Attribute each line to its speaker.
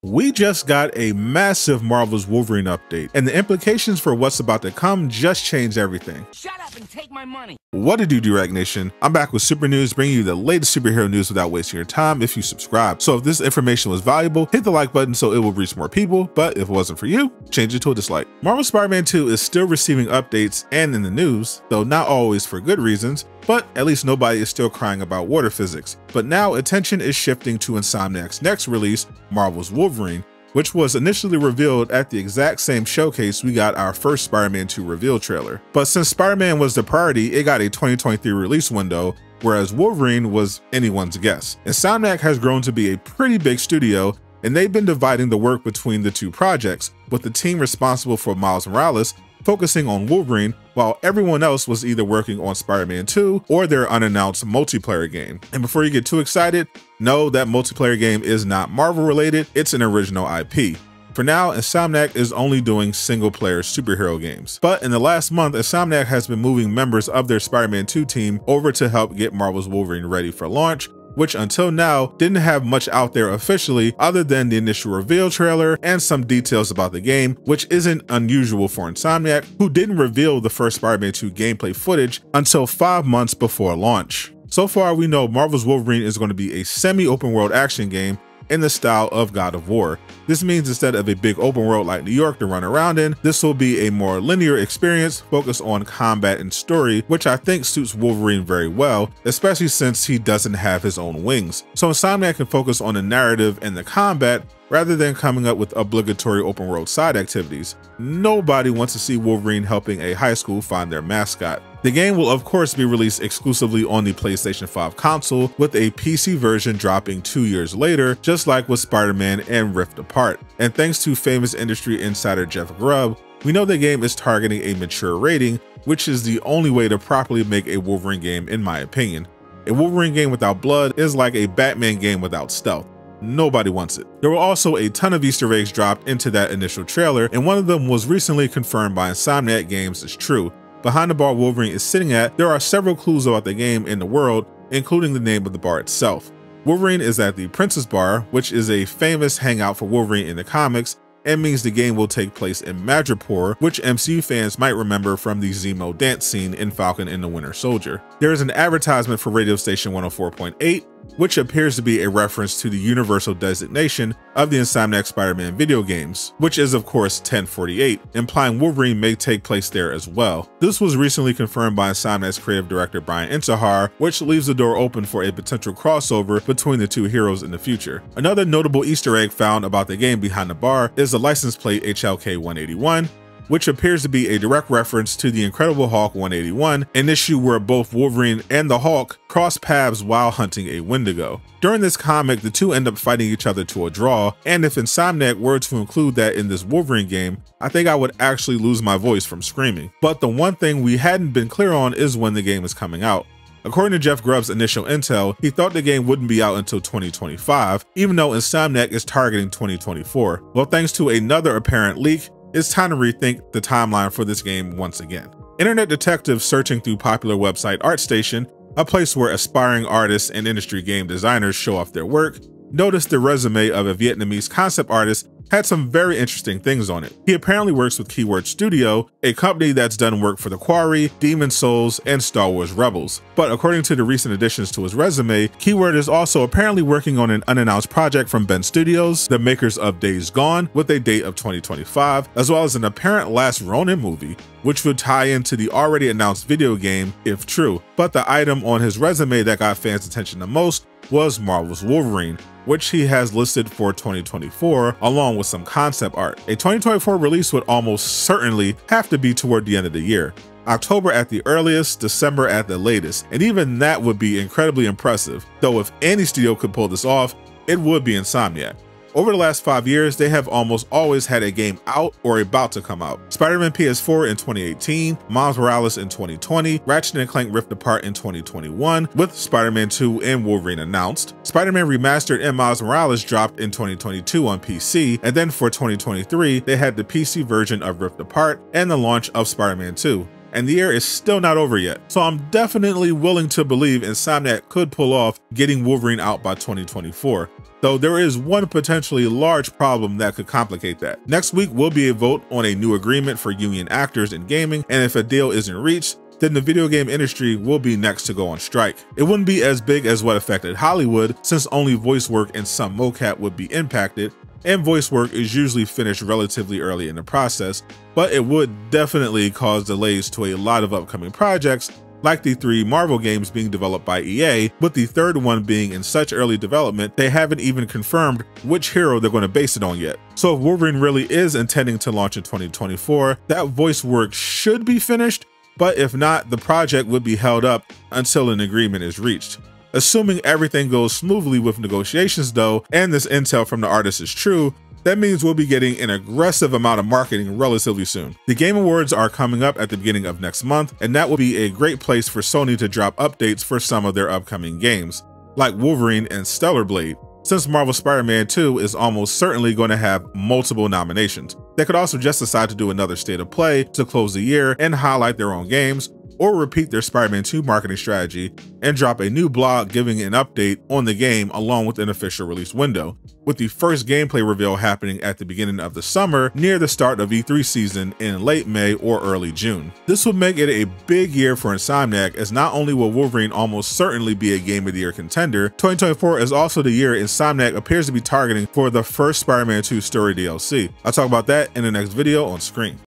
Speaker 1: We just got a massive Marvel's Wolverine update, and the implications for what's about to come just changed everything.
Speaker 2: Shut up and take my money.
Speaker 1: What to do, Direct Nation? I'm back with Super News, bringing you the latest superhero news without wasting your time if you subscribe. So if this information was valuable, hit the like button so it will reach more people, but if it wasn't for you, change it to a dislike. Marvel Spider-Man 2 is still receiving updates and in the news, though not always for good reasons, but at least nobody is still crying about water physics. But now attention is shifting to Insomniac's next release, Marvel's Wolverine, which was initially revealed at the exact same showcase we got our first Spider-Man 2 reveal trailer. But since Spider-Man was the priority, it got a 2023 release window, whereas Wolverine was anyone's guess. Insomniac has grown to be a pretty big studio, and they've been dividing the work between the two projects, with the team responsible for Miles Morales focusing on Wolverine, while everyone else was either working on Spider-Man 2 or their unannounced multiplayer game. And before you get too excited, no, that multiplayer game is not Marvel related, it's an original IP. For now, Insomniac is only doing single-player superhero games. But in the last month, Insomniac has been moving members of their Spider-Man 2 team over to help get Marvel's Wolverine ready for launch, which until now didn't have much out there officially other than the initial reveal trailer and some details about the game, which isn't unusual for Insomniac, who didn't reveal the first Spider-Man 2 gameplay footage until 5 months before launch. So far, we know Marvel's Wolverine is going to be a semi-open world action game in the style of God of War. This means instead of a big open world like New York to run around in, this will be a more linear experience focused on combat and story, which I think suits Wolverine very well, especially since he doesn't have his own wings. So Insomniac can focus on the narrative and the combat rather than coming up with obligatory open world side activities. Nobody wants to see Wolverine helping a high school find their mascot. The game will of course be released exclusively on the PlayStation 5 console, with a PC version dropping 2 years later, just like with Spider-Man and Rift Apart. And thanks to famous industry insider Jeff Grubb, we know the game is targeting a mature rating, which is the only way to properly make a Wolverine game in my opinion. A Wolverine game without blood is like a Batman game without stealth. Nobody wants it. There were also a ton of Easter eggs dropped into that initial trailer, and one of them was recently confirmed by Insomniac Games as true. Behind the bar Wolverine is sitting at, there are several clues about the game and the world, including the name of the bar itself. Wolverine is at the Princess Bar, which is a famous hangout for Wolverine in the comics, and means the game will take place in Madripoor, which MCU fans might remember from the Zemo dance scene in Falcon and the Winter Soldier. There is an advertisement for radio station 104.8, which appears to be a reference to the universal designation of the Insomniac Spider-Man video games, which is of course 1048, implying Wolverine may take place there as well. This was recently confirmed by Insomniac's creative director Brian Intihar, which leaves the door open for a potential crossover between the two heroes in the future. Another notable Easter egg found about the game Behind the Bar is the license plate HLK 181, which appears to be a direct reference to the Incredible Hulk 181, an issue where both Wolverine and the Hulk cross paths while hunting a Wendigo. During this comic, the two end up fighting each other to a draw, and if Insomniac were to include that in this Wolverine game, I think I would actually lose my voice from screaming. But the one thing we hadn't been clear on is when the game is coming out. According to Jeff Grubb's initial intel, he thought the game wouldn't be out until 2025, even though Insomniac is targeting 2024. Well, thanks to another apparent leak, it's time to rethink the timeline for this game once again. Internet detectives searching through popular website Artstation, a place where aspiring artists and industry game designers show off their work, noticed the resume of a Vietnamese concept artist had some very interesting things on it. He apparently works with Keyword Studio, a company that's done work for The Quarry, Demon's Souls, and Star Wars Rebels. But according to the recent additions to his resume, Keyword is also apparently working on an unannounced project from Ben Studios, the makers of Days Gone, with a date of 2025, as well as an apparent Last Ronin movie, which would tie into the already announced video game, if true. But the item on his resume that got fans' attention the most was Marvel's Wolverine, which he has listed for 2024 along with some concept art. A 2024 release would almost certainly have to be toward the end of the year. October at the earliest, December at the latest, and even that would be incredibly impressive, though if any studio could pull this off, it would be Insomniac. Over the last 5 years, they have almost always had a game out or about to come out. Spider-Man PS4 in 2018, Miles Morales in 2020, Ratchet & Clank Rift Apart in 2021, with Spider-Man 2 and Wolverine announced. Spider-Man Remastered and Miles Morales dropped in 2022 on PC, and then for 2023, they had the PC version of Rift Apart and the launch of Spider-Man 2. and the year is still not over yet. So I'm definitely willing to believe Insomniac could pull off getting Wolverine out by 2024. Though there is one potentially large problem that could complicate that. Next week will be a vote on a new agreement for union actors in gaming, and if a deal isn't reached, then the video game industry will be next to go on strike. It wouldn't be as big as what affected Hollywood, since only voice work and some mocap would be impacted, and voice work is usually finished relatively early in the process, but it would definitely cause delays to a lot of upcoming projects, like the 3 Marvel games being developed by EA, with the third one being in such early development they haven't even confirmed which hero they're going to base it on yet. So if Wolverine really is intending to launch in 2024, that voice work should be finished, but if not, the project would be held up until an agreement is reached. Assuming everything goes smoothly with negotiations though, and this intel from the artist is true, that means we'll be getting an aggressive amount of marketing relatively soon. The Game Awards are coming up at the beginning of next month, and that will be a great place for Sony to drop updates for some of their upcoming games, like Wolverine and Stellar Blade, since Marvel Spider-Man 2 is almost certainly going to have multiple nominations. They could also just decide to do another state of play to close the year and highlight their own games, or repeat their Spider-Man 2 marketing strategy and drop a new blog giving an update on the game along with an official release window, with the first gameplay reveal happening at the beginning of the summer near the start of E3 season in late May or early June. This would make it a big year for Insomniac, as not only will Wolverine almost certainly be a Game of the Year contender, 2024 is also the year Insomniac appears to be targeting for the first Spider-Man 2 story DLC. I'll talk about that in the next video on screen.